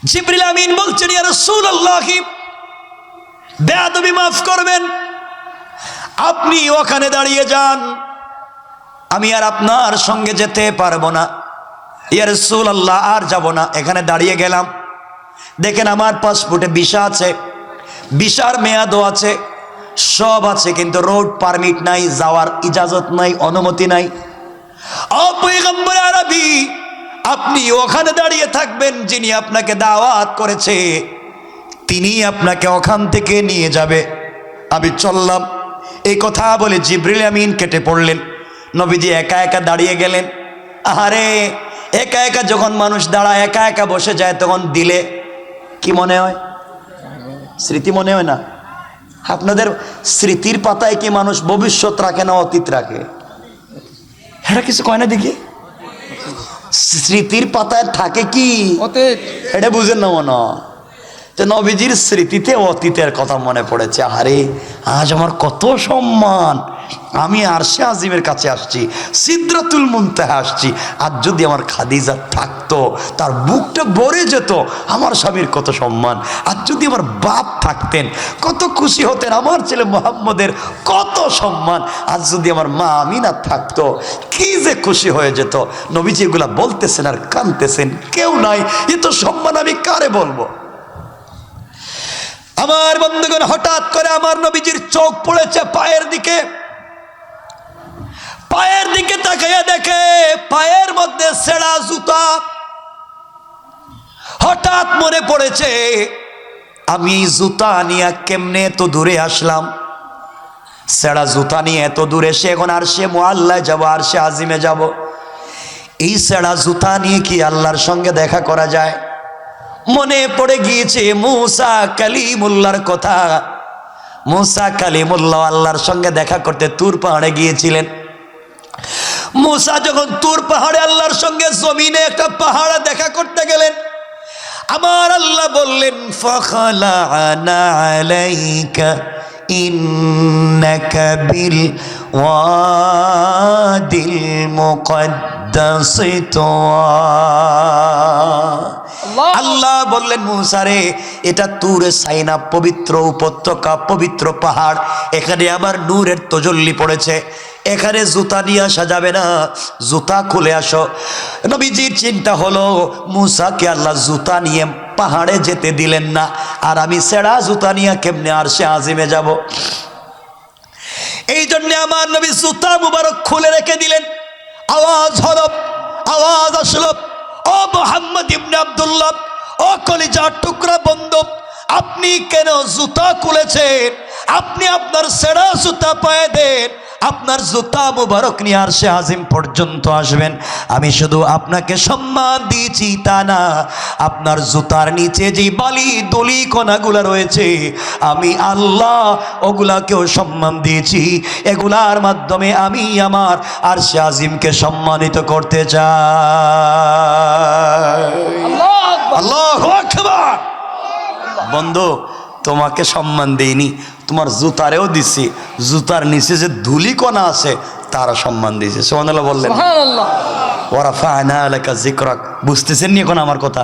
জিবরিল আমিন বলছেন, ইয়া রাসূলুল্লাহ, বেয়াদবি মাফ করবেন, আপনি ওখানে দাঁড়িয়ে যান, আমি আর আপনার সঙ্গে যেতে পারবো না। ইয়া রাসূলুল্লাহ, আর যাব না। এখানে দাঁড়িয়ে গেলাম, দেখেন আমার পাসপোর্টে ভিসা আছে, ভিসার মেয়াদও আছে, সব আছে, কিন্তু রোড পারমিট নাই, যাওয়ার ইজাজত নাই, অনুমতি নাই। ও পয়গম্বর আরবি, আপনি ওখানে দাঁড়িয়ে থাকবেন, যিনি আপনাকে দাওয়াত করেছে তিনি আপনাকে ওখান থেকে নিয়ে যাবে। আমি চললাম। এই কথা বলে জিবরিল আমিন কেটে পড়লেন। নবীজি একা একা দাঁড়িয়ে গেলেন। আহারে, একা একা যখন মানুষ দাঁড়ায়, একা একা বসে যায়, তখন দিলে কি মনে হয়? স্মৃতি মনে হয় না? আপনাদের স্মৃতির পাতায় কি মানুষ ভবিষ্যৎ রাখে না অতীত রাখে? এটা কিছু কয় না দেখি। স্মৃতির পাতায় থাকে কি অতীত, এটা বুঝেন না মনে হয়। তো নবীজির স্মৃতিতে অতীতের কথা মনে পড়েছে। আরে, আজ আমার কত সম্মান, আমি আরশে আজিমের কাছে আসছি, সিদরাতুল মুনতাহা আসছি। আজ যদি আমার খাদিজা থাকতো, তার বুকটা ভরে যেত, আমার স্বামীর কত সম্মান। আজ যদি আমার বাপ থাকতেন, কত খুশি হতেন, আমার ছেলে মুহাম্মদের কত সম্মান। আজ যদি আমার মা আমিনা থাকতো, কি যে খুশি হয়ে যেত। নবীজি এগুলা বলতেছেন আর কাঁদতেছেন, কেউ নাই, এ তো সম্মান আমি কারে বলবো? আমার বন্ধুগণ, হঠাৎ করে আমার নবীজির চোখ পড়েছে পায়ের দিকে। পায়ের দিকে তাকাইয়া দেখে পায়ের মধ্যে ছেঁড়া জুতা। হঠাৎ মনে পড়েছে, আমি জুতা নিয়ে কেমনে এত দূরে আসলাম। ছেঁড়া জুতা নিয়ে এত দূরে এসে এখন আরশে মুআল্লায় যাব, আরশে আজিমে যাব। এই ছেঁড়া জুতা নিয়ে কি আল্লাহর সঙ্গে দেখা করা যায়? মনে পড়ে গিয়েছে মুসা কালিমুল্লাহর কথা। মুসা কালিমুল্লাহ আল্লাহর সঙ্গে দেখা করতে তুর পাহাড়ে গিয়েছিলেন। মুসা যখন তুর পাহাড়ে আল্লাহর সঙ্গে জমিনে একটা পাহাড়ে দেখা করতে গেলেন, আমার আল্লাহ বললেন, ফাখালা'না আলাইকা ইন্নাকা বিল ওয়াদিল মুকদ্দাসি তুওয়া। আল্লাহ বললেন, মুসা রে, এটা তুরে সাইনা, পবিত্র উপত্যকা, পবিত্র পাহাড়, এখানে আবার নূরের তজল্লি পড়েছে, এখানে জুতা নিয়ে আসা যাবে না, জুতা খুলে আসো। নবীজির চিন্তা হলো, মুসাকে আল্লাহ জুতা নিয়ে পাহাড়ে যেতে দিলেন না, আর আমি ছেঁড়া জুতা নিয়ে কেমনে আরশে আজিমে যাব? এই জন্য আমার নবী জুতা মুবারক খুলে রেখে দিলেন। আওয়াজ হলো, আওয়াজ আসলো, ও মুহাম্মদ ইবনে আব্দুল্লাহ, ও কলিজার টুকরা বন্ধু, আপনি কেন জুতা খুলেছেন? আপনি আপনার ছেঁড়া জুতা পায়ে দেন, আপনার জুতা মুবারক নিয়ে আরশে আজিম পর্যন্ত আসবেন। আমি শুধু আপনাকে সম্মান দিয়েছি তা না, আপনার জুতার নিচে যে বালি দলি কণাগুলা রয়েছে, আমি আল্লাহ ওগুলাকেও সম্মান দিয়েছি। এগুলার মাধ্যমে আমি আমার আরশে আজিমকে সম্মানিত করতে চাই। আল্লাহু আকবার। বন্ধু, তোমাকে সম্মান দেইনি, তোমার জুতারেও দিছি, জুতার নিচে যে ধুলি কণা আছে তারা সম্মান দিয়েছে। সুবহানাল্লাহ বললেন। ওয়া রাফা'না লাকা যিকরাক। বুঝতেছেন নি এখন আমার কথা?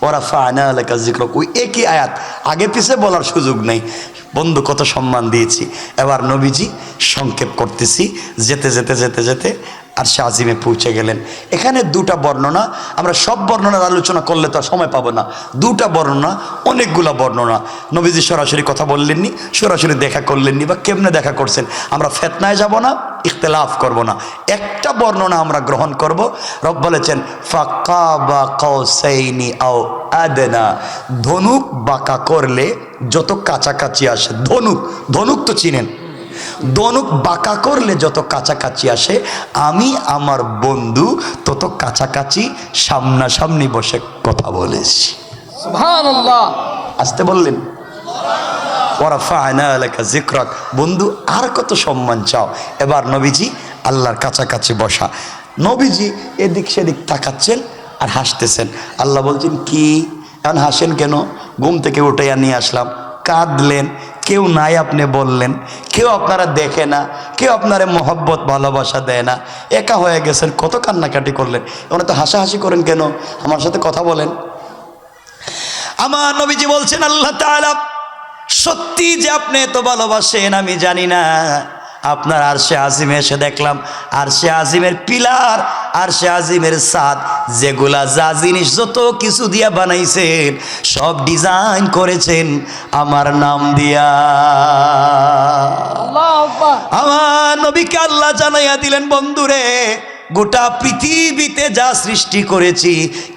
ওয়া রাফা'না লাকা যিকরাক, ওই একই আয়াত, আগে পিছে বলার সুযোগ নেই। বন্ধু, কত সম্মান দিয়েছি। এবার নবীজি সংক্ষেপ করতেছি, যেতে যেতে যেতে যেতে আরশে আজিমে পৌঁছে গেলেন। এখানে দুটা বর্ণনা, আমরা সব বর্ণনার আলোচনা করলে তো সময় পাবো না। দুটা বর্ণনা, অনেকগুলা বর্ণনা। নবীজি সরাসরি কথা বললেননি, সরাসরি দেখা করলেননি, বা কেমনে দেখা করছেন, আমরা ফেতনায় যাব না, ইখতিলাফ করব না। একটা বর্ণনা আমরা গ্রহণ করব। রব বলেছেন, ফাকাবা কাউসাইনি আও আদনা, ধনুক বাঁকা করলে যত কাছাকাছি আসে, ধনুক, ধনুক তো চিনেন, ধনুক বাঁকা করলে যত কাছাকাছি আসে, আমি আমার বন্ধু তত কাছাকাছি সামনাসামনি বসে কথা বলেছি। সুবহানাল্লাহ। আসতে বললেন, ওয়া রাফা'না লাকা যিকরাক। বন্ধু, আর কত সম্মান চাও? এবার নবীজি আল্লাহর কাছাকাছি বসা। নবীজি এদিক সেদিক তাকাচ্ছেন আর হাসতেছেন। আল্লাহ বলছেন, কি এখন হাসেন কেন? ঘুম থেকে উঠাইয়া নিয়ে আসলাম, কাঁদলেন, কেউ নাই আপনি বললেন, কেউ আপনারা দেখে না, কেউ আপনারা মহব্বত ভালোবাসা দেয় না, একা হয়ে গেছেন, কত কান্নাকাটি করলেন, এখন তো হাসাহাসি করেন কেন? আমার সাথে কথা বলেন। আমার নবীজি বলছেন আল্লাহ তাআলা সত্যি যে আপনি এত ভালোবাসেন আমি জানি না। আপনার আরশে আজিমে এসে দেখলাম আরশে আজিমের পিলার, আরশে আজিমের ছাদ, যেগুলা যা জিনিস যত কিছু দিয়া বানাইছেন সব ডিজাইন করেছেন আমার নাম দিয়া। আল্লাহু আকবার। আমার নবীকে আল্লাহ জানাইয়া দিলেন, বন্ধুরে গোটা পৃথিবীতে যা সৃষ্টি করেছি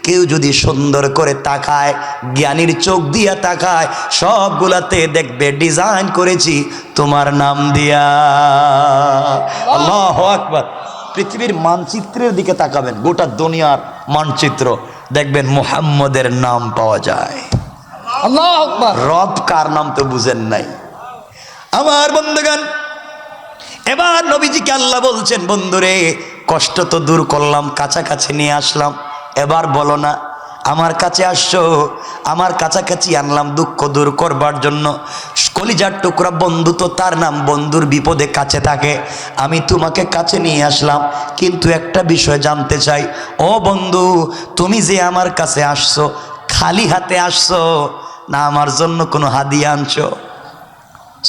কেউ যদি সুন্দর করে তাকায়, জ্ঞানীর চোখ দিয়া তাকায়, সবগুলাতে দেখবে ডিজাইন করেছি তোমার নাম দিয়া। আল্লাহু আকবার। পৃথিবীর মানচিত্রের দিকে তাকাবেন, গোটা দুনিয়ার মানচিত্র দেখবেন মুহাম্মদের নাম পাওয়া যায়। আল্লাহু আকবার। রব কার নাম তো বুঝেন নাই আমার বন্ধুগণ। এবার নবীজিকে আল্লাহ বলছেন, বন্ধুরে কষ্ট তো দূর করলাম, কাছাকাছি নিয়ে আসলাম, এবার বলো না আমার কাছে আসছো, আমার কাছাকাছি আনলাম দুঃখ দূর করবার জন্য। কলিজার টুকরা বন্ধু তো তার নাম, বন্ধুর বিপদে কাছে থাকে। আমি তোমাকে কাছে নিয়ে আসলাম, কিন্তু একটা বিষয় জানতে চাই, ও বন্ধু তুমি যে আমার কাছে আসছো খালি হাতে আসছো না আমার জন্য কোনো হাদিয়া আনছো?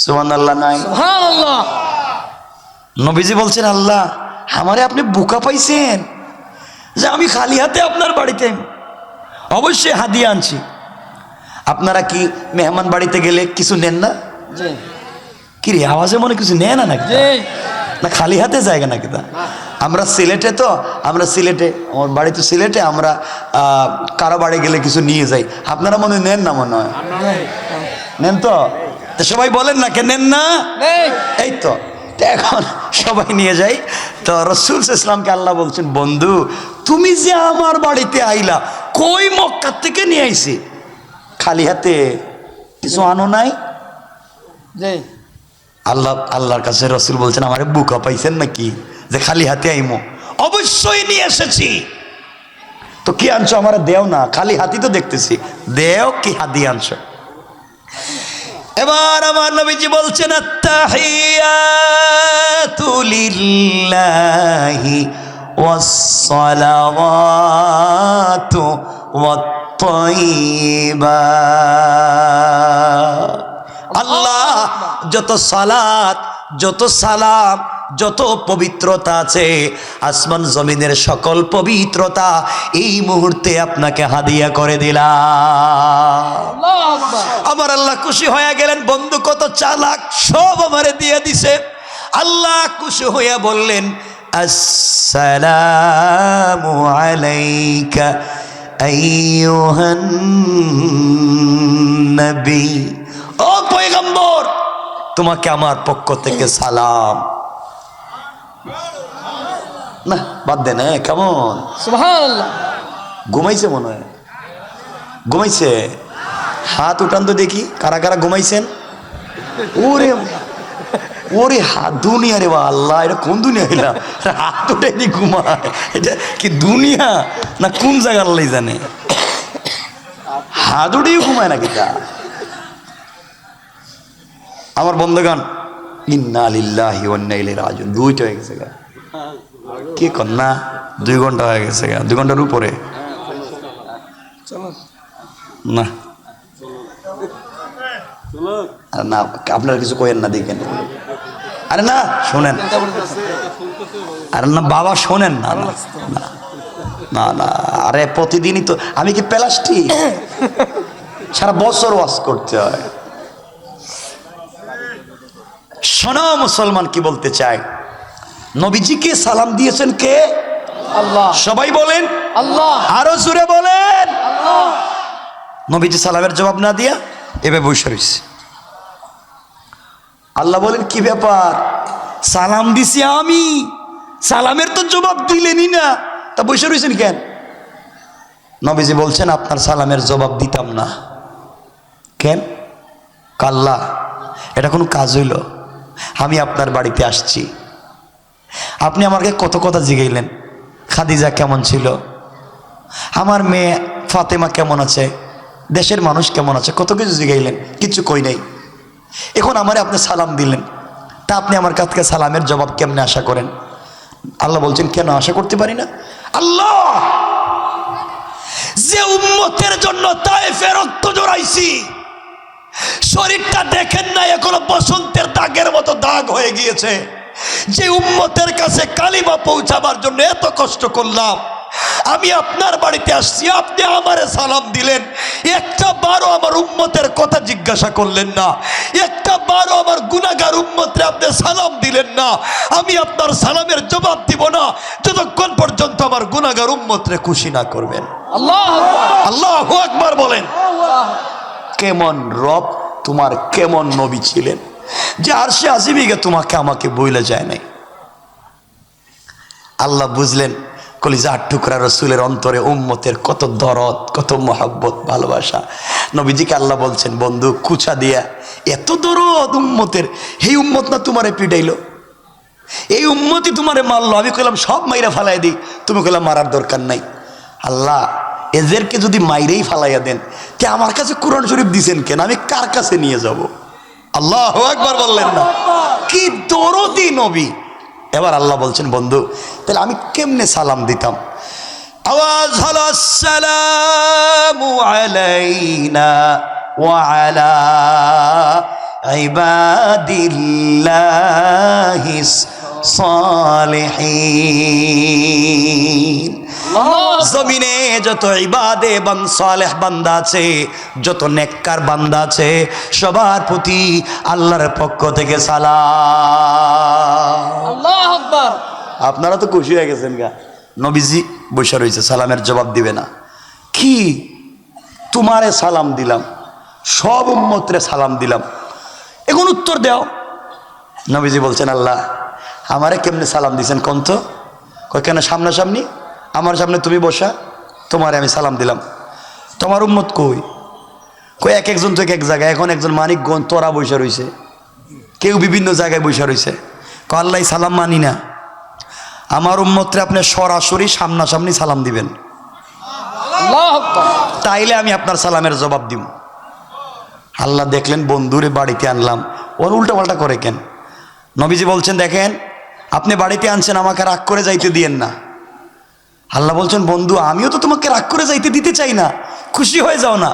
সুবহানাল্লাহ নাই? সুবহানাল্লাহ। নবীজি বলছেন, আল্লাহ আমারে আপনি বোকা পাইছেন যে আমি খালি হাতে আপনার বাড়িতে? অবশ্যই হাদিয়া আনছি। আপনারা কি মেহমান বাড়িতে গেলে কিছু নেন না? জি কি রে আওয়াজে মনে কিছু নেয় না নাকি? জি। না খালি হাতে জায়গা নাকি? তা আমরা সিলেটে, তো আমরা সিলেটে, আমার বাড়ি তো সিলেটে, আমরা কারো বাড়ি গেলে কিছু নিয়ে যাই। আপনারা মনে নেন না? মনে হয় নেন তো? তো সবাই বলেন না, কে নেন না? এই তো এখন সবাই নিয়ে যাই। তো রাসূল সাল্লাল্লাহু আলাইহি ওয়াসাল্লামকে আল্লাহ বলছেন, বন্ধু তুমি যে আমার বাড়িতে আইলা, কই মক্কা থেকে নিয়ে আইছি, খালি হাতে কিছু আনো নাই? জি। আল্লাহর কাছে রাসূল বলছেন, আমারে বোকা পাইছেন নাকি যে খালি হাতে আইমো? অবশ্যই নিয়ে এসেছি। তো কি আনছো? আমারে দেও না, খালি হাতি তো দেখতেছি, দেও কি হাদিয়া আনছো? এবার আমার নবীজি বলছেন, আত্তাহিয়াতু লিল্লাহি ওয়াস-সালাওয়াতু ওয়াত-তাইয়্যিবাত। আল্লাহ যত সালাত, যত সালাম, যত পবিত্রতা আছে, আসমান জমিনের সকল পবিত্রতা এই মুহূর্তে আপনাকে হাদিয়া করে দিলাম। আল্লাহু আকবার। আমার আল্লাহ খুশি হয়ে গেলেন, বন্ধু কত চালাক, সব আমারে দিয়ে দিছে। আল্লাহ খুশি হইয়া বললেন, আসসালামু আলাইকা আইয়ুহান নবী। ও পয়গম্বর তোমাকে আমার পক্ষ থেকে সালাম। না বাদ দেন, কেমন সুবহানাল্লাহ। ঘুমাইছে মনে হয়? ঘুমাইছে? হাত উঠান তো দেখি, কারা কারা ঘুমাইছেন? ওরে ওরে হাত দুনিয়া রে, আল্লাহ এটা কোন দুনিয়া এলা? হাত উঠে দি ঘুমায়, এটা কি দুনিয়া না কোন জায়গা আল্লাহ জানে? হাত উঠেই ঘুমায় নাকি তা? আমার বন্ধুগণ, ইন্না লিল্লাহি ওয়া ইন্না ইলাইহি রাজিউন। দুইটা হয়ে গেছে গা, কি কন্যা 2 ঘন্টা হয়ে গেছে গা, 2 ঘন্টার উপরে না। আরে না আপনারা কিছু কইেন না, দেখেন। আরে না শোনেন, আরে না বাবা শোনেন না, না না আরে প্রতিদিনই তো আমি কি প্লাস্টিক? সারা বছর ওয়াজ করতে হয়। শোনো মুসলমান, কি বলতে চাই, নবীজিকে সালাম দিয়েছেন কে? আল্লাহ। সবাই বলেন আল্লাহ। আরো জোরে বলেন। আল্লাহ। নবীজি সালামের জবাব না দিয়া এভাবে বসে রয়েছে। আল্লাহ বলেন, কি ব্যাপার, সালাম দিছি আমি, সালামের তো জবাব দিলেনই না, তা বসে রয়েছেন কেন? নবীজি বলছেন, আপনার সালামের জবাব দিতাম না। কেন? কাল্লা এটা কোনো কাজ হইল? আমি আপনার বাড়িতে আসছি, আপনি আমাকে কত কথা জিগাইলেন, খাদিজা কেমন ছিল, আমার মেয়ে ফাতেমা কেমন আছে, দেশের মানুষ কেমন আছে, কত কিছু জিগাইলেন, কিছু কই নাই। এখন আমারে আপনি সালাম দিলেন, তা আপনি আমার কাছ থেকে সালামের জবাব কেমনে আশা করেন? আল্লাহ বলছেন, কেন আশা করতে পারি না? আল্লাহ যে উম্মতের জন্য তায়েফে রক্ত জড়াইছি, শরীরটা দেখেন না এখনো বসন্তের দাগের মতো দাগ হয়ে গিয়েছে। যে উম্মতের কাছে কালিমা পৌঁছাবার জন্য এত কষ্ট করলাম, আমি আপনার বাড়িতে আসছি, আপনি আমারে সালাম দিলেন, একটা বারও আমার উম্মতের কথা জিজ্ঞাসা করলেন না, একটা বারও আমার গুনাহগার উম্মতরে আপনি সালাম দিলেন না। আমি আপনার সালামের জবাব দিব না যতক্ষণ পর্যন্ত আমার গুনাহগার উম্মতরে খুশি না করবেন। আল্লাহ আল্লাহু আকবার বলেন। কেমন রব তোমার, কেমন নবী ছিলেন যে আরশে আজিমে তোমাকে আমাকে বইলে যায় নাই। আল্লাহ বুঝলেন কলিজার টুকরা রসুলের অন্তরে উম্মতের কত দরদ, কত মহব্বত, ভালোবাসা। নবীজিকে আল্লাহ বলছেন, বন্ধু কুচা দিয়া এত দরদ উম্মতের, এই উম্মত না তোমারে পিটাইলো, এই উম্মতই তোমারে মারলো। আমি কইলাম সব মাইরা ফালাই দিই, তুমি কইলাম মারার দরকার নাই। আল্লাহ এদেরকে যদি মাইরেই ফালাইয়া দেন, তে আমার কাছে কোরআন শরীফ দিছেন কেন, আমি কার কাছে নিয়ে যাব? আল্লাহু আকবার বললেন না? কি দরদি নবী। এবার আল্লাহ বলছেন, বন্ধু তাহলে আমি কেমনে সালাম দিতাম? আওয়াজ হলো আসসালামু আলাইনা ওয়া আলা ইবাদিল্লাহিস সালিহিন। জমিনে যত ইবাদে এবং সালেহ বান্দা আছে, যত নেককার বান্দা আছে, সবার প্রতি আল্লাহর পক্ষ থেকে সালাম। আল্লাহু আকবার। আপনারা তো খুশি হয়ে গেছেন গা। নবীজি বসে রয়েছে, সালামের জবাব দিবে না। কি তোমারে সালাম দিলাম, সব উম্মতরে সালাম দিলাম, এখন উত্তর দাও। নবীজি বলছেন, আল্লাহ আমারে কেমনে সালাম দিছেন কোন তো? কেন সামনাসামনি আমার সামনে তুমি বসা, তোমারে আমি সালাম দিলাম, তোমার উম্মত কই? কই এক একজন তো এক এক জায়গায়, এখন একজন মানিকগঞ্জ তোরা বসে রয়েছে, কেউ বিভিন্ন জায়গায় বসে রয়েছে। আল্লাহ সালাম মানি না, আমার উম্মতরে আপনি সরাসরি সামনাসামনি সালাম দিবেন, আল্লাহু আকবার। তাইলে আমি আপনার সালামের জবাব দিব। আল্লাহ দেখলেন বন্ধুরে বাড়িতে আনলাম, ওর উল্টা পাল্টা করে কেন? নবীজি বলছেন, দেখেন আপনি বাড়িতে আনছেন, আমাকে রাগ করে যাইতে দিয়েন না। আল্লাহ বলছেন, বন্ধু আমিও তো তোমাকে রাগ করে যাইতে দিতে চাই না, খুশি হয়ে যাও না।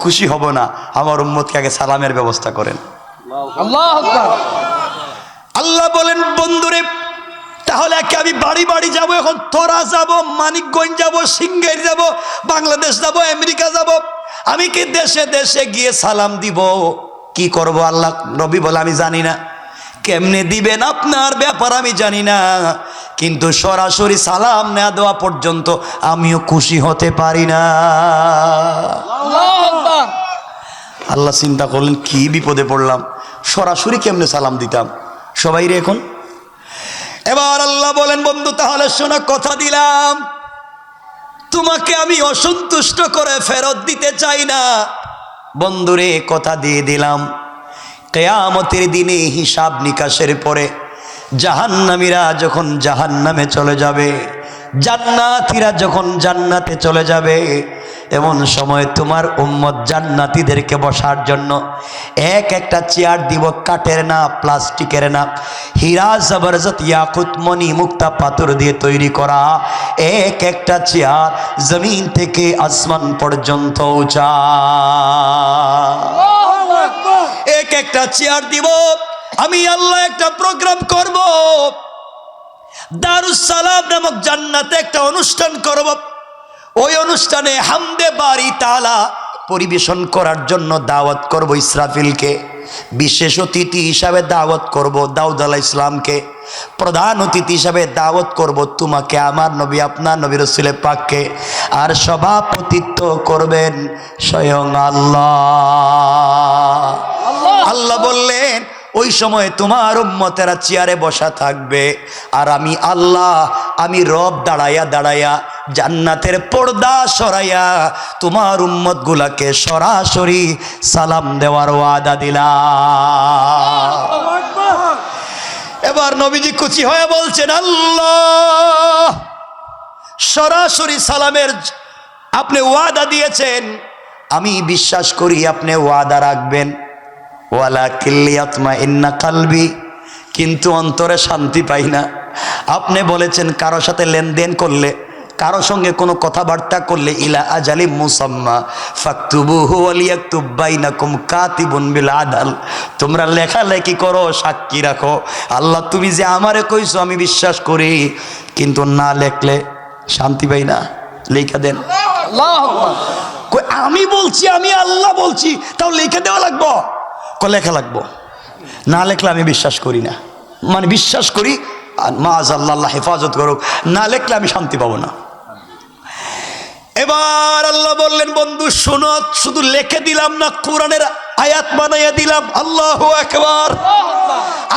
খুশি হব না, আমার উম্মতকে আগে সালামের ব্যবস্থা করেন। আল্লাহু আকবার। আল্লাহ বলেন, বন্ধুরে তাহলে কি আমি বাড়ি বাড়ি যাব? এখন তোরা যাব, মানিকগঞ্জ যাব, সিংগাইর যাব, বাংলাদেশ যাব, আমেরিকা যাব, আমি কি দেশে দেশে গিয়ে সালাম দিব? কি করব? আল্লাহ নবী বলে, আমি জানি না কেমনে দিবেন, আপনার ব্যাপার আমি জানি না, কিন্তু সরাসরি সালাম না দেওয়া পর্যন্ত আমিও খুশি হতে পারি না। আল্লাহু আকবার। আল্লাহ চিন্তা করলেন, কি বিপদে পড়লাম, সরাসরি কেমনে সালাম দিতাম সবাই রে এখন। এবার আল্লাহ বলেন, বন্ধু তাহলে শোনো, কথা দিলাম তোমাকে আমি অসন্তুষ্ট করে ফেরত দিতে চাই না। বন্ধুরে কথা দিয়ে দিলাম, কিয়ামতের দিনে হিসাব নিকাশের পরে জাহান্নামীরা যখন জাহান্নামে চলে যাবে, জান্নাতীরা যখন জান্নাতে চলে যাবে, এমন সময় তোমার উম্মত জান্নাতীদেরকে বসার জন্য এক একটা চেয়ার দিব, কাঠের না, প্লাস্টিকের না, হীরা জবরদস্ত ইয়াকুত মণি মুক্তা পাথর দিয়ে তৈরি করা এক একটা চেয়ার, জমিন থেকে আসমান পর্যন্ত উঁচা এক একটা চেয়ার দিব। আমি আল্লাহ একটা প্রোগ্রাম করব, দারুস সালাম নামক জান্নাতে একটা অনুষ্ঠান করব। ওই অনুষ্ঠানে হামদে বারি তাআলা পরিবেশন করার জন্য দাওয়াত করব ইসরাফিলকে, বিশেষ অতিথি হিসাবে দাওয়াত করব দাউদ আলাইহিস সালামকে, প্রধান অতিথি হিসাবে দাওয়াত করব তোমাকে, আমার নবী আপনার নবী রাসূল পাককে, আর সভাপতিত্ব করবেন স্বয়ং আল্লাহ। আল্লাহ বললেন, ওই সময় তোমার উম্মতেরা চেয়ারে বসা থাকবে, আর আমি আল্লাহ, আমি রব দাঁড়াইয়া দাঁড়াইয়া জান্নাতের পর্দা সরাইয়া তোমার উম্মত গুলাকে সরাসরি সালাম দেওয়ার ওয়াদা দিলাম। এবার নবীজি খুশি হয়ে বলছেন, আল্লাহ সরাসরি সালামের আপনি ওয়াদা দিয়েছেন, আমি বিশ্বাস করি আপনি ওয়াদা রাখবেন। ওয়ালাকিন লিয়াতমাইন্না কলবি, কিন্তু অন্তরে শান্তি পাই না। আপনি বলেছেন কারো সাথে লেনদেন করলে কারো সঙ্গে কোনো কথাবার্তা করলে ইলা আজালিম মুসাম্মা ফাকতুবুহু ওয়ালিয়াকতুব বাইনাকুম কাতিবুন বিল আদাল, তোমরা লেখালেখি করো, সাক্ষী রাখো। আল্লাহ তুমি যে আমারে কইছো আমি বিশ্বাস করি, কিন্তু না লেখলে শান্তি পাই না, লেখা দেন। আল্লাহু আকবার। কই আমি বলছি, আমি আল্লাহ বলছি, তাও লিখে দেওয়া লাগবো? লেখা লাগবো, না লেখলে আমি বিশ্বাস করি না। মানে বিশ্বাস করি মাআযাল্লাহ, আল্লাহ হেফাজত করুক, না লেখলে আমি শান্তি পাবো না। এবার আল্লাহ বললেন বন্ধু শোনো, শুধু লিখে দিলাম না, কোরআনের আয়াত বানাইয়া দিলাম। আল্লাহু আকবার।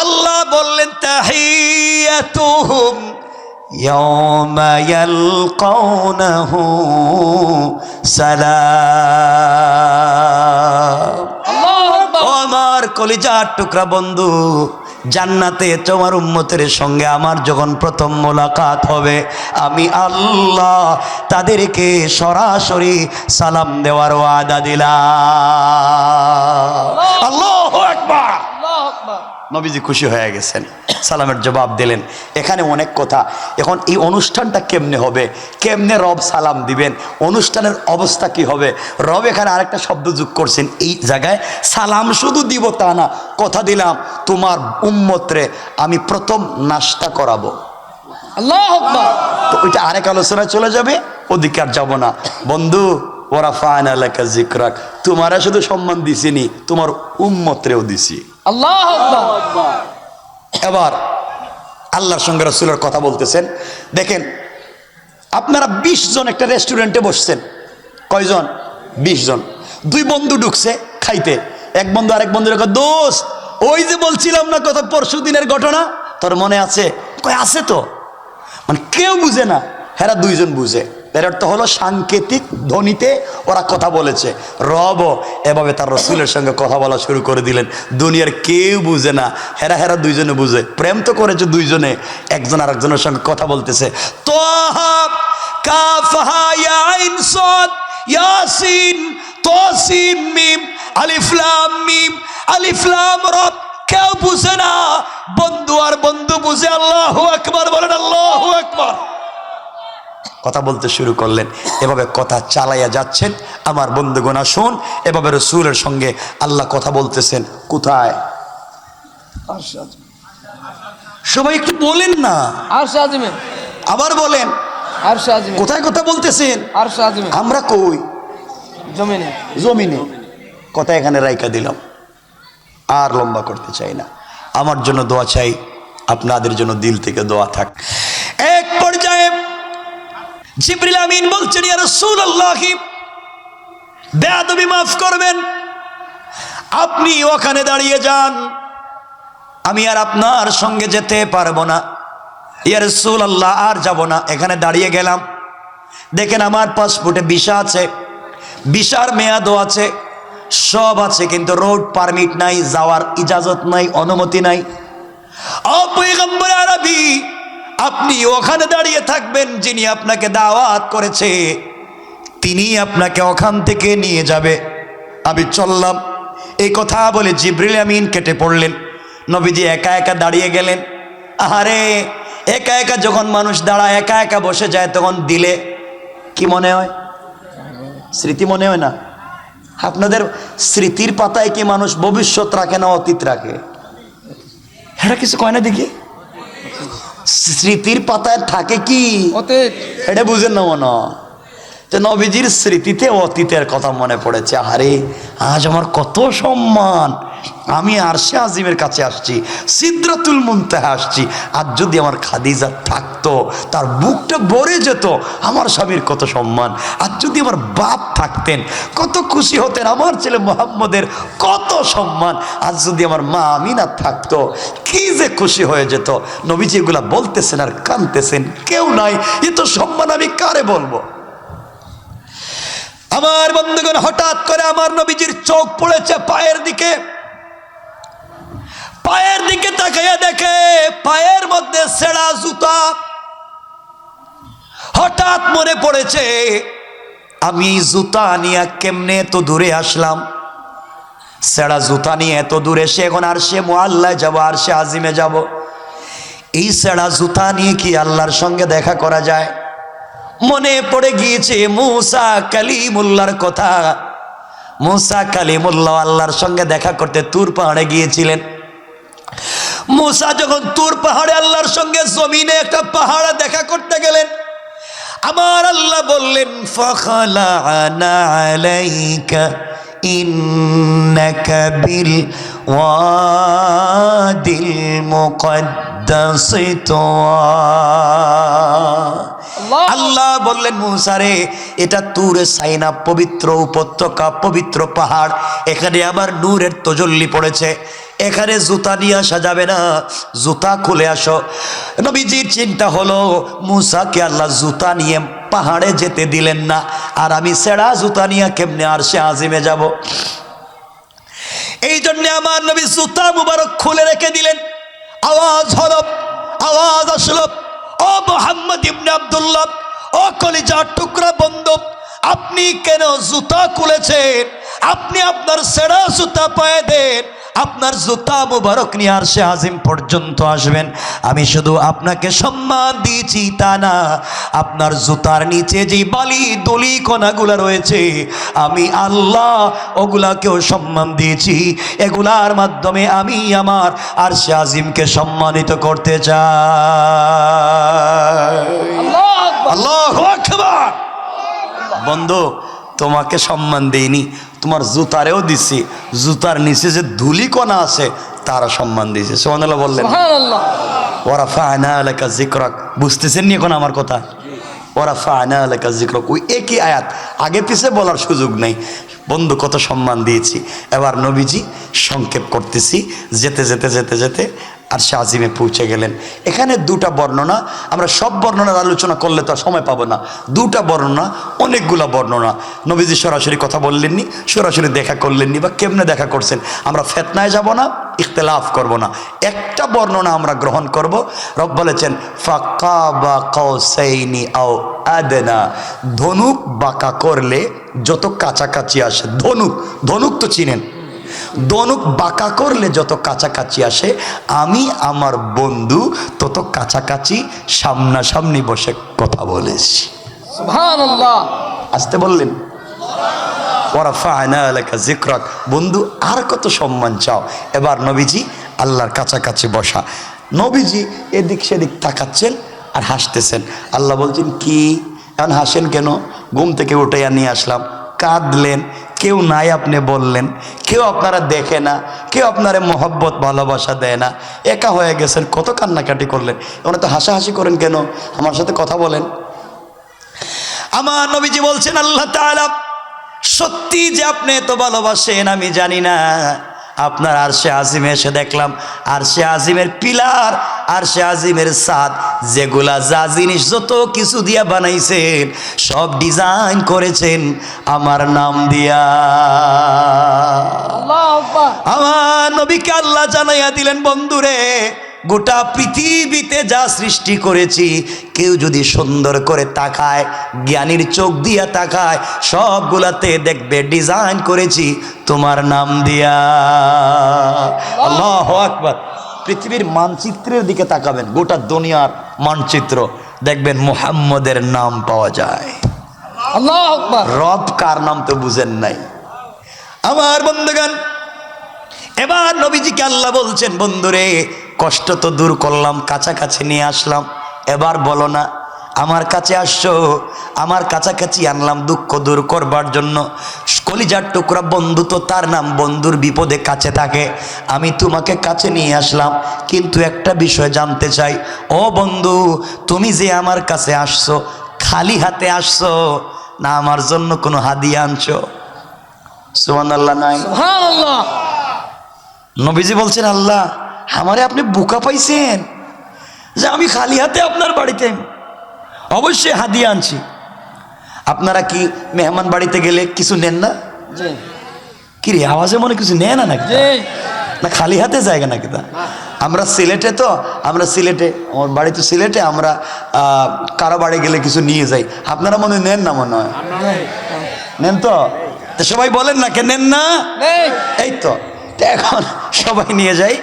আল্লাহ বললেন তাহিয়াতুহুম ইয়াওমা ইয়ালকাউনাহু সালাম। আল্লাহু আকবার। ও আমার কলিজার টুকরা বন্ধু, জান্নাতে তোমার উম্মতের সঙ্গে আমার যখন প্রথম মোলাকাত হবে, আমি আল্লাহ তাদেরকে সরাসরি সালাম দেওয়ার ওয়াদা দিলাম। আল্লাহু আকবার। আল্লাহু আকবার। নবীজি খুশি হয়ে গেছেন, সালামের জবাব দিলেন। এখানে অনেক কথা। এখন এই অনুষ্ঠানটা কেমনে হবে, কেমনে রব সালাম দিবেন, অনুষ্ঠানের অবস্থা কি হবে? রব এখানে আরেকটা শব্দ যোগ করছেন এই জায়গায়, সালাম শুধু দিব তা না, কথা দিলাম তোমার উম্মতরে আমি প্রথম নাস্তা করাবো। আল্লাহু আকবার। তো ওইটা আরেক আলোচনায় চলে যাবে, ওদিকে আর যাবো না। বন্ধু ওরা ফায়না লেখা জিকরাক, তোমারা শুধু সম্মান দিছিনি, তোমার উম্মতরেও দিছি। আল্লাহু আকবার। এবার আল্লাহর সঙ্গে রাসূলের কথা বলতেছেন। দেখেন আপনারা 20 জন একটা রেস্টুরেন্টে বসছেন, কয়জন? 20 জন। দুই বন্ধু ঢুকছে খাইতে, এক বন্ধু আরেক বন্ধুর কাছে, দোস্ত ওই যে বলছিলাম না কত পরশু দিনের ঘটনা, তোর মনে আছে? কয় আছে তো। মানে কেউ বুঝে না, হেরা দুইজন বুঝে। এর অর্থ হলো সাংকেতিক ধ্বনিতে ওরা কথা বলেছে। রব এভাবে তার রাসূলের সঙ্গে কথা বলা শুরু করে দিলেন। দুনিয়ার কেউ বুঝে না, হেরা দুইজনে বুঝে। প্রেম তো করেছে দুইজনে, একজন আরেকজনের সঙ্গে কথা বলতেছে। তাহা কাফ হা ইয়া আইন সাদ ইয়াসিন তাসিম মিম আলিফ লাম মিম আলিফ লাম রা। কেউ বুঝে না, বন্ধু আর বন্ধু বুঝে। আল্লাহু আকবার বলেন, আল্লাহু আকবার। কথা বলতে শুরু করলেন, এভাবে কথা চালাইয়া যাচ্ছেন। আমার বন্ধুগণ আসুন, এভাবে রাসূলের সঙ্গে আল্লাহ কথা বলতেছেন। কোথায়? সবাই একটু বলেন না, আরশে আজিমে। আবার বলেন, আরশে আজিমে। কোথায় কথা বলতেছেন? আরশে আজিমে। আমরা কই? জমিনে। জমিনে। কথা এখানে রাইকা দিলাম, আর লম্বা করতে চাই না। আমার জন্য দোয়া চাই, আপনাদের জন্য দিল থেকে দোয়া থাক। এক পর্যায়ে জিবরিল আমিন বলছেন, ইয়া রাসূলুল্লাহ বেয়াদবি মাফ করবেন, আপনি ওখানে দাঁড়িয়ে যান, আমি আর আপনার সঙ্গে যেতে পারবো না। ইয়া রাসূলুল্লাহ আর যাব না, এখানে দাঁড়িয়ে গেলাম। দেখেন আমার পাসপোর্টে ভিসা আছে, ভিসার মেয়াদও আছে, সব আছে, কিন্তু রোড পারমিট নাই, যাওয়ার ইজাজত নাই, অনুমতি নাই। ও পয়গম্বর আরবি, আপনি ওখানে দাঁড়িয়ে থাকবেন, যিনি আপনাকে দাওয়াত করেছে তিনি আপনাকে ওখান থেকে নিয়ে যাবে। আমি চললাম। এই কথা বলে জিবরিল আমিন কেটে পড়লেন। নবীজি একা একা দাঁড়িয়ে গেলেন। আরে একা একা যখন মানুষ দাঁড়ায়, একা একা বসে যায়, তখন দিলে কি মনে হয়? স্মৃতি মনে হয় না? আপনাদের স্মৃতির পাতায় কি মানুষ ভবিষ্যৎ রাখে না অতীত রাখে? এটা কিছু কয় না দেখি। স্মৃতির পাতায় থাকে কি অতীত। এটা বুঝেন না মনে হয়। তো নবীজির স্মৃতিতে অতীতের কথা মনে পড়েছে। আরে আজ আমার কত সম্মান, আমি আরশে আজিমের কাছে আসছি, সিদরাতুল মুনতাহা আসছি। আজ যদি আমার খাদিজা থাকতো, তার বুকটা ভরে যেত, আমার স্বামীর কত সম্মান। আজ যদি আমার বাপ থাকতেন, কত খুশি হতেন, আমার ছেলে মুহাম্মদের কত সম্মান। আজ যদি আমার মা আমিনা থাকতো, কি যে খুশি হয়ে যেত। নবীজি এগুলা বলতেছেন আর কাঁদতেছেন, কেউ নাই, এ তো সম্মান আমি কারে বলবো? আমার বন্ধুগণ, হঠাৎ করে আমার নবীজির চোখ পড়েছে পায়ের দিকে। পায়ের দিকে তাকাইয়া দেখে পায়ের মধ্যে ছেঁড়া জুতা। হঠাৎ মনে পড়েছে, আমি জুতা নিয়ে কেমনে এত দূরে আসলাম। ছেঁড়া জুতা নিয়ে এত দূরে সে এখন আরশে মুআল্লায় যাব, আরশে আজিমে যাব। এই ছেঁড়া জুতা নিয়ে কি আল্লাহর সঙ্গে দেখা করা যায়? মনে পড়ে গিয়েছে মুসা কালিমুল্লাহর কথা। মুসা কালিমুল্লাহ আল্লাহর সঙ্গে দেখা করতে তুর পাহাড়ে গিয়েছিলেন। মুসা যখন তুর পাহাড়ে আল্লাহর সঙ্গে জমিনে একটা পাহাড়ে দেখা করতে গেলেন, আমার আল্লাহ বললেন ফাখালানা আলাইকা ইন্নাকা বিল ওয়াদিল মুকদ্দাস তুয়া। আল্লাহ বললেন মুসা রে, এটা তুরে সাইনা, পবিত্র উপত্যকা, পবিত্র পাহাড়, এখানে আমার নূরের তজল্লি পড়েছে, এখানে জুতা নিয়ে আসা যাবে না, জুতা খুলে আসো। নবীজির চিন্তা হলো মুসাকে আল্লাহ জুতা নিয়ে পাহাড়ে যেতে দিলেন না, আর আমি সেরা জুতা নিয়ে কেমনে আরশে আজিমে যাব। এই জন্য আমার নবী জুতা মুবারক খুলে রেখে দিলেন। আওয়াজ হলো, আওয়াজ আসলো, ও মুহাম্মদ ইবনে আব্দুল্লাহ, ও কলিজার টুকরা বন্ধু, আপনি কেন জুতা খুলেছেন? আপনি আপনার সেরা জুতা পায়ে দেন, আপনার জুতা মুবারক নিয়ে আরশে আজিম পর্যন্ত আসবেন। আমি শুধু আপনাকে সম্মান দিয়েছি তা না, আপনার জুতার নিচে যে বালি দলি কণাগুলা রয়েছে, আমি আল্লাহ ওগুলাকেও সম্মান দিয়েছি। এগুলার মাধ্যমে আমি আমার আরশে আজিমকে সম্মানিত করতে চাই। আল্লাহু আকবার। বন্ধু, তোমাকে সম্মান দেইনি, তোমার জুতারেও দিছি, জুতার নিচে যে ধুলি কণা আছে তারা সম্মান দিয়েছে। সুবহানাল্লাহ বললেন। ওয়া রাফা'না লাকা যিকরাক। বুঝতেছেন নি এখন আমার কথা? ওয়া রাফা'না লাকা যিকরাক, ওই একই আয়াত, আগে পিছে বলার সুযোগ নেই। বন্ধু, কত সম্মান দিয়েছি। এবার নবীজি সংক্ষেপ করতেছি, যেতে যেতে যেতে যেতে আরশে আজিমে পৌঁছে গেলেন। এখানে দুটা বর্ণনা, আমরা সব বর্ণনার আলোচনা করলে তো সময় পাবো না। দুটা বর্ণনা, অনেকগুলা বর্ণনা। নবীজি সরাসরি কথা বললেননি, সরাসরি দেখা করলেননি, বা কেমনে দেখা করছেন আমরা ফেতনায় যাব না, ইখতিলাফ করব না। একটা বর্ণনা আমরা গ্রহণ করব। রব বলেছেন ফাকাবা কাউসাইনি আও আদনা, ধনুক বাঁকা করলে যত কাছাকাছি আসে, ধনুক, ধনুক তো চিনেন, ধনুক বাঁকা করলে যত কাছাকাছি আসে, আমি আমার বন্ধু তত কাছাকাছি সামনাসামনি বসে কথা বলেছি। সুবহানাল্লাহ। আসতে বললেন ওয়া রাফা'না লাকা যিকরাক। বন্ধু, আর কত সম্মান চাও? এবার নবীজি আল্লাহর কাছাকাছি বসা, নবীজি এদিক সেদিক তাকাচ্ছেন আর হাসতেছেন। আল্লাহ বলছেন কি এখন হাসেন কেন? ঘুম থেকে উঠে নিয়ে আসলাম, কাঁদলেন, কেউ নাই আপনি বললেন, কেউ আপনারা দেখে না, কেউ আপনারা মহব্বত ভালোবাসা দেয় না, একা হয়ে গেছেন, কত কান্নাকাটি করলেন, এখন তো হাসাহাসি করেন কেন? আমার সাথে কথা বলেন। আমার নবীজি বলছেন আল্লাহ তাআলা সত্যি যে আপনি এত ভালোবাসেন আমি জানি না, আপনার আরশে আজিমে এসে দেখলাম আরশে আজিমের পিলার, আরশে আজিমের ছাদ, যেগুলা যা জিনিস যত কিছু দিয়া বানাইছেন সব ডিজাইন করেছেন আমার নাম দিয়া। আল্লাহু আকবার। আমার নবীকে আল্লাহ জানাইয়া দিলেন, বন্ধুরে গোটা পৃথিবীতে যা সৃষ্টি করেছি কেউ যদি সুন্দর করে তাকায়, জ্ঞানীর চোখ দিয়া তাকায়, সবগুলাতে দেখবে ডিজাইন করেছি তোমার নাম দিয়া। আল্লাহু আকবার। পৃথিবীর মানচিত্রের দিকে তাকাবেন, গোটা দুনিয়ার মানচিত্র দেখবেন মুহাম্মদের নাম পাওয়া যায়। আল্লাহু আকবার। রব কার নাম তো বুঝেন নাই আমার বন্ধুগণ। এবার নবীজিকে আল্লাহ বলছেন, বন্ধুরে কষ্ট তো দূর করলাম, কাছাকাছি নিয়ে আসলাম, এবার বলো না আমার কাছে আসছো, আমার কাছাকাছি আনলাম দুঃখ দূর করবার জন্য। কলিজার টুকরা বন্ধু তো তার নাম বন্ধুর বিপদে কাছে থাকে। আমি তোমাকে কাছে নিয়ে আসলাম, কিন্তু একটা বিষয় জানতে চাই, ও বন্ধু তুমি যে আমার কাছে আসছো খালি হাতে আসছো না আমার জন্য কোনো হাদিয়া আনছো? সুবহানাল্লাহ নাই? সুবহানাল্লাহ। নবীজি বলছেন আল্লাহ আমারে আপনি বোকা পাইছেন যে আমি খালি হাতে আপনার বাড়িতে? অবশ্যই হাদিয়া আনছি। আপনারা কি মেহমান বাড়িতে গেলে কিছু নেন না? জি কি রে আওয়াজে মনে কিছু নেয় না নাকি? জি। না খালি হাতে জায়গা নাকি? তা আমরা সিলেটে, তো আমরা সিলেটে, আমার বাড়ি তো সিলেটে, আমরা কারো বাড়ি গেলে কিছু নিয়ে যাই। আপনারা মনে হয় নেন না? মনে হয় নেন তো সবাই বলেন না, কে নেন না? এই তো এখন সবাই নিয়ে যাই।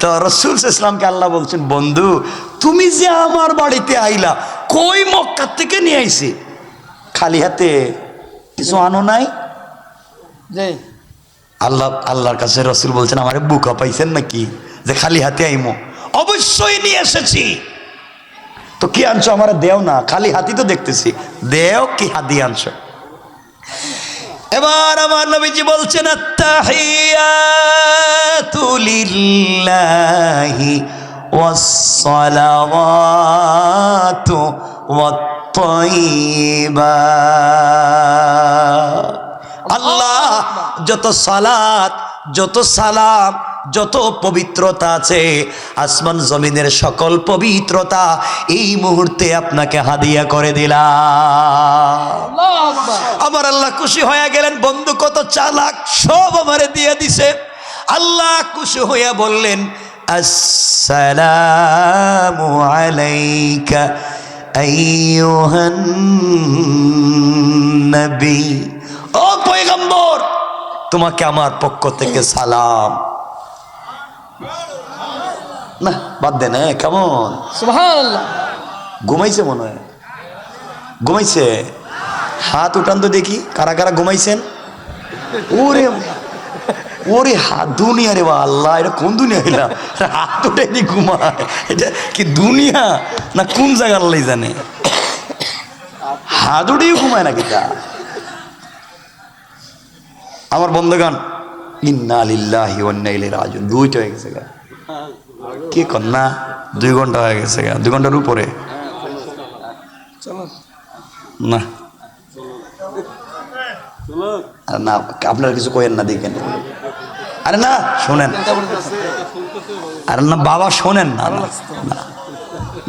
তো রাসূল সাল্লাল্লাহু আলাইহি ওয়াসাল্লামকে আল্লাহ বলছেন, বন্ধু তুমি যে আমার বাড়িতে আইলা কই মক্কা থেকে নিয়ে আইছি, খালি হাতে কিছু আনো নাই? জি। আল্লাহর কাছে রসুল বলছেন আমারে বুকা পাইছেন নাকি যে খালি হাতে আইমো? অবশ্যই নিয়ে এসেছি। তো কি আনছো? আমার দেও না, খালি হাতি তো দেখতেছি, দেও কি হাতি আনছো? এবার আমার নবীজি বলছেন আত্তাহিয়াতু লিল্লাহি ওয়াসসালাওয়াতু ওয়াত-তাইয়্যিবাত। আল্লাহ যত সালাত, যত সালাম, যত পবিত্রতা আছে, আসমান জমিনের সকল পবিত্রতা এই মুহূর্তে আপনাকে হাদিয়া করে দিলাম। আল্লাহু আকবার। আমার আল্লাহ খুশি হয়ে গেলেন। বন্ধু কত চালাক, সব আমারে দিয়ে দিছে। আল্লাহ খুশি হইয়া বললেন আসসালামু আলাইকা আইয়ুহান নবী। ও পয়গম্বর, তোমাকে আমার পক্ষ থেকে সালাম। না বাদ দেন, কেমন সুবহানাল্লাহ। ঘুমাইছে মনে হয়, ঘুমাইছে। হাত উঠান তো দেখি, কারা কারা ঘুমাইছেন? ওরে ওরে হাত, দুনিয়া রে বা আল্লাহ, এটা কোন দুনিয়া হইলাম? হাত উঠে নি ঘুমায়, এটা কি দুনিয়া না কোন জায়গা আল্লাহ জানে? হাত উঠেই ঘুমায় নাকি তা? আমার বন্ধুগণ, ইন্না লিল্লাহি ওয়া ইন্না ইলাইহি রাজিউন। দুইটা হয়ে গেছে গা, কি কর না? 2 ঘন্টা হয়ে গেছে গা, 2 ঘন্টার উপরে না। আর না, আপনারা কিছু কইেন না, দেখেন। আরে না শোনেন, আরে না বাবা শোনেন না,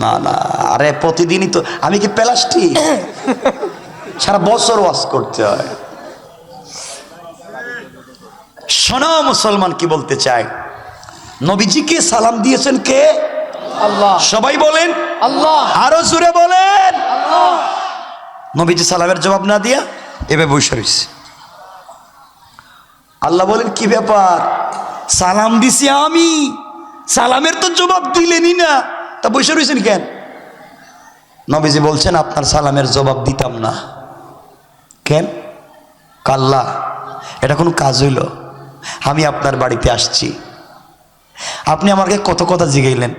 না না, আরে প্রতিদিনই তো আমি কি প্লাস্টিক? সারা বছর ওয়াজ করতে হয়। শোনো মুসলমান, কি বলতে চাই, নবীজিকে সালাম দিয়েছেন কে? আল্লাহ। সবাই বলেন আল্লাহ। আরো জোরে বলেন। আল্লাহ। নবীজি সালামের জবাব না দিয়া এভাবে বসে রয়েছে। আল্লাহ বলেন কি ব্যাপার, সালাম দিছি আমি, সালামের তো জবাব দিলেনই না, তা বসে রয়েছেন কেন? নবীজি বলছেন আপনার সালামের জবাব দিতাম না। কেন? কাল্লা, এটা কোনো কাজ হইল? আমি আপনার বাড়িতে আসছি, আপনি আমাকে কত কথা জিগাইলেন।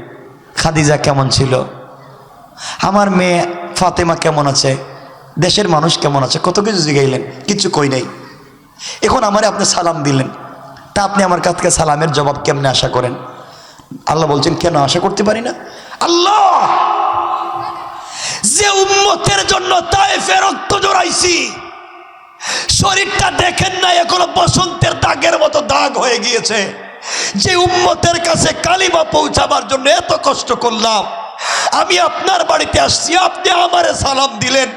খাদিজা কেমন ছিল, আমার মেয়ে ফাতেমা কেমন আছে, দেশের মানুষ কেমন আছে, কত কিছু জিগাইলেন, কিছু কই নাই। এখন আমারে আপনি সালাম দিলেন, তা আপনি আমার কাছ থেকে সালামের জবাব কেমনে আশা করেন? আল্লাহ বলছেন কেন আশা করতে পারি না? আল্লাহ যে উম্মতের জন্য তায়েফে রক্ত জড়াইছি, শরীরটা দেখেন না এখনো বসন্তের দাগের মতো দাগ হয়ে গিয়েছে। যে উম্মতের কাছে কালিমা পৌঁছাবার জন্য এত কষ্ট করলাম, আমি আপনার বাড়িতে আসছি, আপনি আমারে সালাম দিলেন,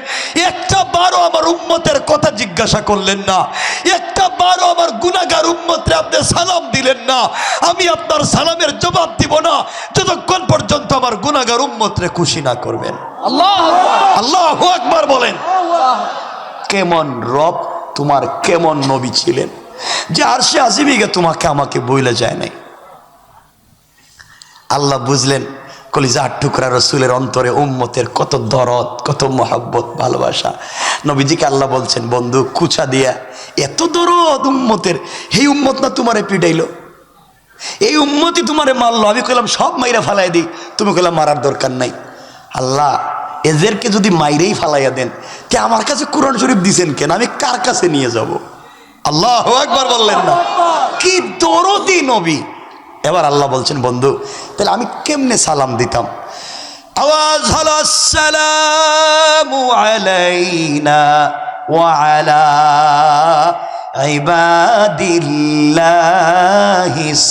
একটা বারো আমার উম্মতের কথা জিজ্ঞাসা করলেন না, একটা বারো আমার গুনাহগার উম্মতরে আপনি সালাম দিলেন না। আমি আপনার সালামের জবাব দিব না যতক্ষণ পর্যন্ত আমার গুনাহগার উম্মতরে খুশি না করবেন। আল্লাহু আকবার। আল্লাহু আকবার বলেন। কেমন রব তোমার, কেমন নবী ছিলেন যে আরশে আজিমে তোমাকে আমাকে বইলে যায় নাই। আল্লাহ বুঝলেন কলিজার টুকরা রসুলের অন্তরে উম্মতের কত দরদ, কত মহব্বত, ভালোবাসা। নবীজিকে আল্লাহ বলছেন বন্ধু কুচা দিয়া এত দরদ উম্মতের, এই উম্মত না তোমারে পিটাইলো, এই উম্মতই তোমারে মারলো। আমি কইলাম সব মাইরা ফালাই দিই, তুমি কইলাম মারার দরকার নাই। আল্লাহ এদেরকে যদি মাইরেই ফালাইয়া দেন, তে আমার কাছে কোরআন শরীফ দিছেন কেন? আমি কার কাছে নিয়ে যাব? আল্লাহু আকবার বললেন না? কি দরদি নবী। এবার আল্লাহ বলছেন বন্ধু তাহলে আমি কেমনে সালাম দিতাম? আওয়াজ হলো আসসালামু আলাইনা ওয়া আলা ইবাদিল্লাহিস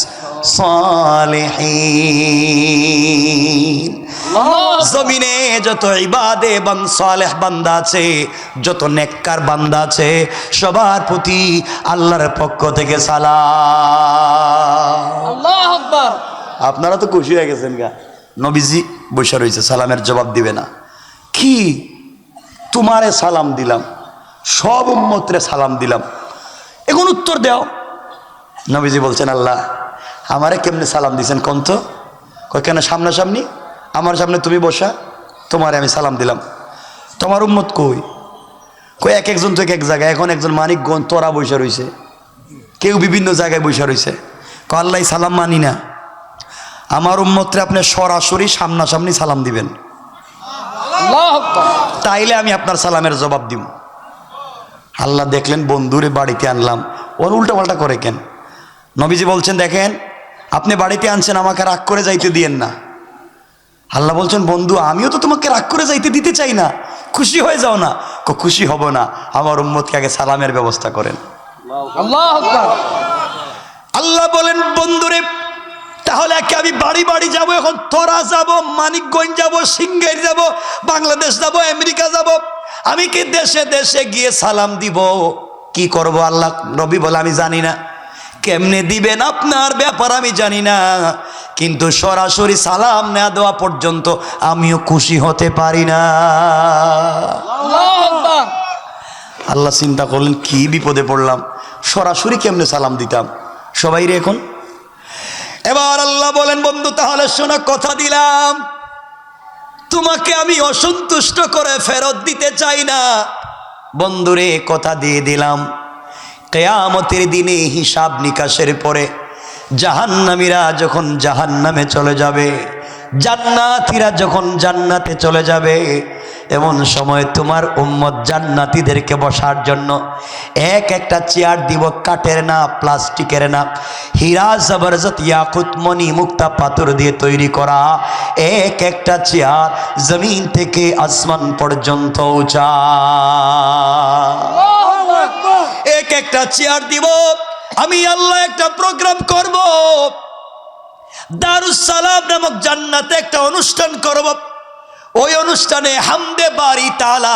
সালিহিন। জমিনে যত ইবাদে বান সালেহ বান্দা আছে, যত নেককার বান্দা আছে, সবার প্রতি আল্লাহর পক্ষ থেকে সালাম। আল্লাহু আকবার। আপনারা তো খুশি হয়ে গেছেন গা। নবীজি বসে রয়েছে, সালামের জবাব দিবে না। কি তোমারে সালাম দিলাম, সব উম্মতরে সালাম দিলাম, এখন উত্তর দাও। নবীজি বলছেন আল্লাহ আমারে কেমনে সালাম দিছেন কোন তো? কয় কেন সামনাসামনি আমার সামনে তুমি বসা, তোমারে আমি সালাম দিলাম, তোমার উম্মত কই? কই এক একজন তো এক এক জায়গায়, এখন একজন মানিকগঞ্জ তোরা বৈশা রইছে, কেউ বিভিন্ন জায়গায় বৈশা রইছে। আল্লাহ সালাম মানি না, আমার উম্মতরে আপনি সরাসরি সামনাসামনি সালাম দিবেন, আল্লাহু আকবার। তাইলে আমি আপনার সালামের জবাব দিব। আল্লাহ দেখলেন বন্ধুরে বাড়িতে আনলাম, ওর উল্টাপাল্টা করে কেন? নবীজি বলছেন দেখেন, আপনি বাড়িতে আনছেন, আমাকে রাগ করে যাইতে দিয়েন না। আল্লাহ বলছেন বন্ধু আমিও তো তোমাকে রাগ করে যাইতে দিতে চাই না, খুশি হয়ে যাও না। খুশি হব না, আমার উম্মতকে আগে সালামের ব্যবস্থা করেন। আল্লাহু আকবার। আল্লাহ বলেন বন্ধুরে তাহলে কি আমি বাড়ি বাড়ি যাব? এখন তোরা যাব, মানিকগঞ্জ যাব, সিঙ্গাইর যাব, বাংলাদেশ যাব, আমেরিকা যাব, আমি কি দেশে দেশে গিয়ে সালাম দিব? কি করব? আল্লাহ নবী বলে আমি জানি না, কেমনে দিবেন আপনার ব্যাপার আমি জানি না, কিন্তু সরাসরি সালাম না দেওয়া পর্যন্ত আমিও খুশি হতে পারি না। আল্লাহু আকবার। আল্লাহ চিন্তা করলেন কি বিপদে পড়লাম, সরাসরি কেমনে সালাম দিতাম সবাই রে এখন। এবার আল্লাহ বলেন বন্ধু তাহলে শোনো, কথা দিলাম তোমাকে আমি অসন্তুষ্ট করে ফেরত দিতে চাই না। বন্ধুরে কথা দিয়ে দিলাম, কিয়ামতের দিনে হিসাব নিকাশের পরে জাহান্নামীরা যখন জাহান্নামে চলে যাবে, জান্নাতীরা যখন জান্নাতে চলে যাবে, এমন সময় তোমার উম্মত জান্নাতীদেরকে বসার জন্য এক একটা চেয়ার দিব, কাঠের না, প্লাস্টিকের না, হীরা জবরদস্ত ইয়াকুত মণি মুক্তা পাথর দিয়ে তৈরি করা এক একটা চেয়ার জমিন থেকে আসমান পর্যন্ত উঁচা। এক একটা চেয়ার দিব। আমি আল্লাহ একটা প্রোগ্রাম করব, দারুস সালাম নামক জান্নাতে একটা অনুষ্ঠান করব। ওই অনুষ্ঠানে হামদে বারি তাআলা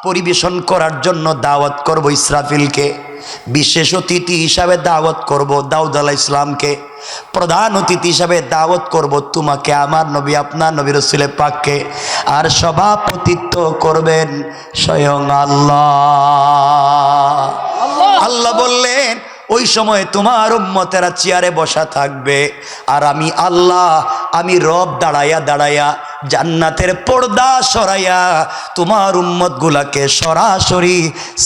পরিবেশন করার জন্য দাওয়াত করব ইসরাফিলকে, বিশেষ অতিথি হিসাবে দাওয়াত করব দাউদ আলাইহিস সালামকে, প্রধান অতিথি হিসাবে দাওয়াত করব তোমাকে, আমার নবী আপনার নবী রাসূল পাককে, আর সভাপতিত্ব করবেন স্বয়ং আল্লাহ। আল্লাহ বললেন ওই সময় তোমার উম্মতেরা চেয়ারে বসা থাকবে, আর আমি আল্লাহ, আমি রব দাঁড়াইয়া দাঁড়াইয়া জান্নাতের পর্দা সরাইয়া তোমার উম্মত গুলাকে সরাসরি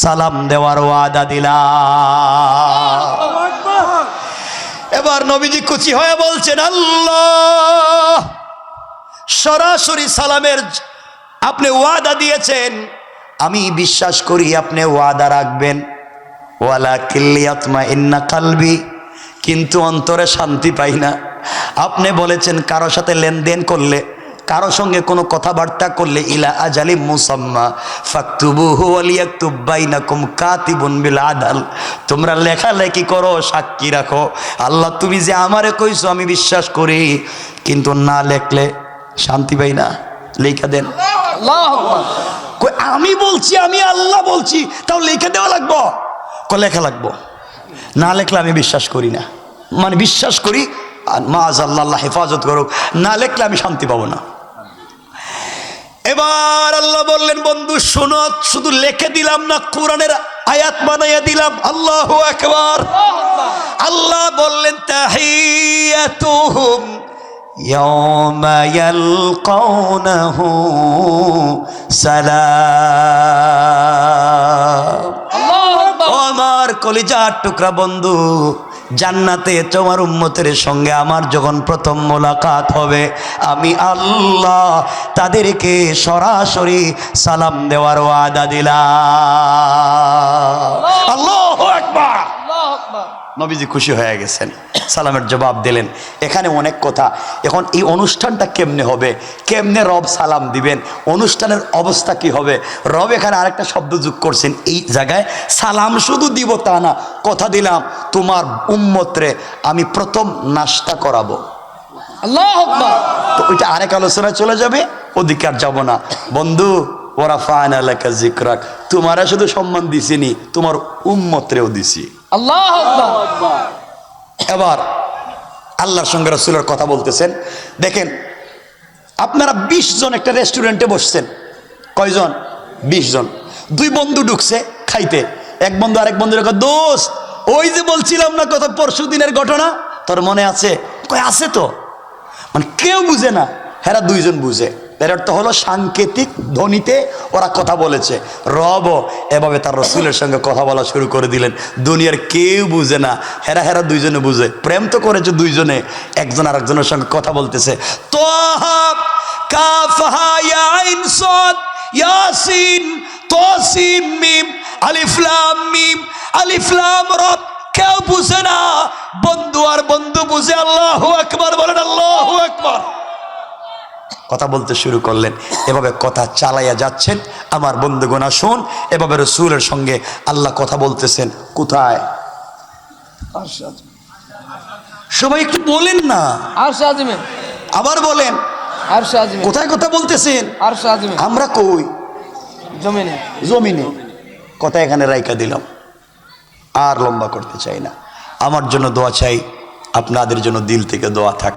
সালাম দেওয়ার ওয়াদা দিলাম। এবার নবীজি খুশি হয়ে বলছেন আল্লাহ সরাসরি সালামের আপনি ওয়াদা দিয়েছেন, আমি বিশ্বাস করি আপনি ওয়াদা রাখবেন। ওয়ালাকিন লিয়াতমাইন্না কলবি, কিন্তু অন্তরে শান্তি পাই না। আপনি বলেছেন কারো সাথে লেনদেন করলে, কারো সঙ্গে কোনো কথাবার্তা করলে ইলা আজালিম মুসাম্মা ফাকতুবুহু ওয়ালিয়াকতুব বাইনাকুম কাতিবুন বিল আদল, তোমরা লেখালেখি করো, সাক্ষী রাখো। আল্লাহ তুমি যে আমারে কইছো আমি বিশ্বাস করি, কিন্তু না লেখলে শান্তি পাই না, লেখা দেন। আল্লাহু আকবার। কই আমি বলছি, আমি আল্লাহ বলছি, তাও লেখা দেওয়া লাগবো? লেখা লাগবো, না লেখলে আমি বিশ্বাস করি না। মানে বিশ্বাস করি, মাআযাল্লাহ হেফাজত করুক, না লেখলে আমি শান্তি পাবো না। এবার আল্লাহ বললেন বন্ধু শোনো, শুধু লিখে দিলাম না, কোরআনের আয়াত বানাইয়া দিলাম। আল্লাহু আকবার। আল্লাহ বললেন তাহিয়াতুহুম ইয়াওমা ইয়ালকাউনাহু সালাম। ও আমার কলিজার টুকরা বন্ধু, জান্নাতে তোমার উম্মতের সঙ্গে আমার যখন প্রথম মোলাকাত হবে, আমি আল্লাহ তাদেরকে সরাসরি সালাম দেওয়ার ওয়াদা দিলাম। আল্লাহু আকবার। আল্লাহু আকবার। নবীজি খুশি হয়ে গেছেন, সালামের জবাব দিলেন। এখানে অনেক কথা। এখন এই অনুষ্ঠানটা কেমনে হবে, কেমনে রব সালাম দিবেন, অনুষ্ঠানের অবস্থা কি হবে? রব এখানে আরেকটা শব্দ যোগ করছেন এই জায়গায়, সালাম শুধু দিব তা না, কথা দিলাম তোমার উম্মতরে আমি প্রথম নাস্তা করাবো। আল্লাহু আকবার। তো ওইটা আরেক আলোচনায় চলে যাবে, ওদিকে আর যাবো না। বন্ধু ওয়ারাফা'না লাকা যিকরাক, তোমারা শুধু সম্মান দিছিনি, তোমার উম্মতরেও দিছি। আল্লাহু আকবার। এবার আল্লাহর সঙ্গে রাসূলের কথা বলতেছেন। দেখেন আপনারা 20 জন একটা রেস্টুরেন্টে বসছেন, কয়জন? 20 জন। দুই বন্ধু ঢুকছে খাইতে, এক বন্ধু আরেক বন্ধুর কয় দোস্ত ওই যে বলছিলাম না কত পরশু দিনের ঘটনা, তোর মনে আছে? কয় আছে তো। মানে কেউ বুঝে না, হেরা দুইজন বুঝে। এর অর্থ হলো সাংকেতিক ধ্বনিতে ওরা কথা বলেছে। রব এভাবে তার রসুলের সঙ্গে কথা বলা শুরু করে দিলেন। দুনিয়ার কেউ বুঝে না, হেরা হেরা দুইজনে বুঝে। প্রেম তো করেছে দুইজনে, একজন আর একজনের সঙ্গে কথা বলতেছে। তোহা কাফ হা ইয়া আইন সাদ ইয়াসিন তাসিম মিম আলিফ লাম মিম আলিফ লাম রা। কেউ বুঝে না, বন্ধু আর বন্ধু বুঝে। আল্লাহু আকবার বলেন, আল্লাহু আকবার। কথা বলতে শুরু করলেন, এভাবে কথা চালাইয়া যাচ্ছেন। আমার বন্ধুগণ আসুন, এভাবে রসুলের সঙ্গে আল্লাহ কথা বলতেছেন। কোথায়? সবাই একটু বলেন না, আরশ আজিমে। আবার বলেন, আরশ আজিমে। কোথায় কথা বলতেছেন? আরশ আজিমে। আমরা কই? জমিনে। জমিনে। কথা এখানে রাইকা দিলাম, আর লম্বা করতে চাই না। আমার জন্য দোয়া চাই, আপনাদের জন্য দিল থেকে দোয়া থাক।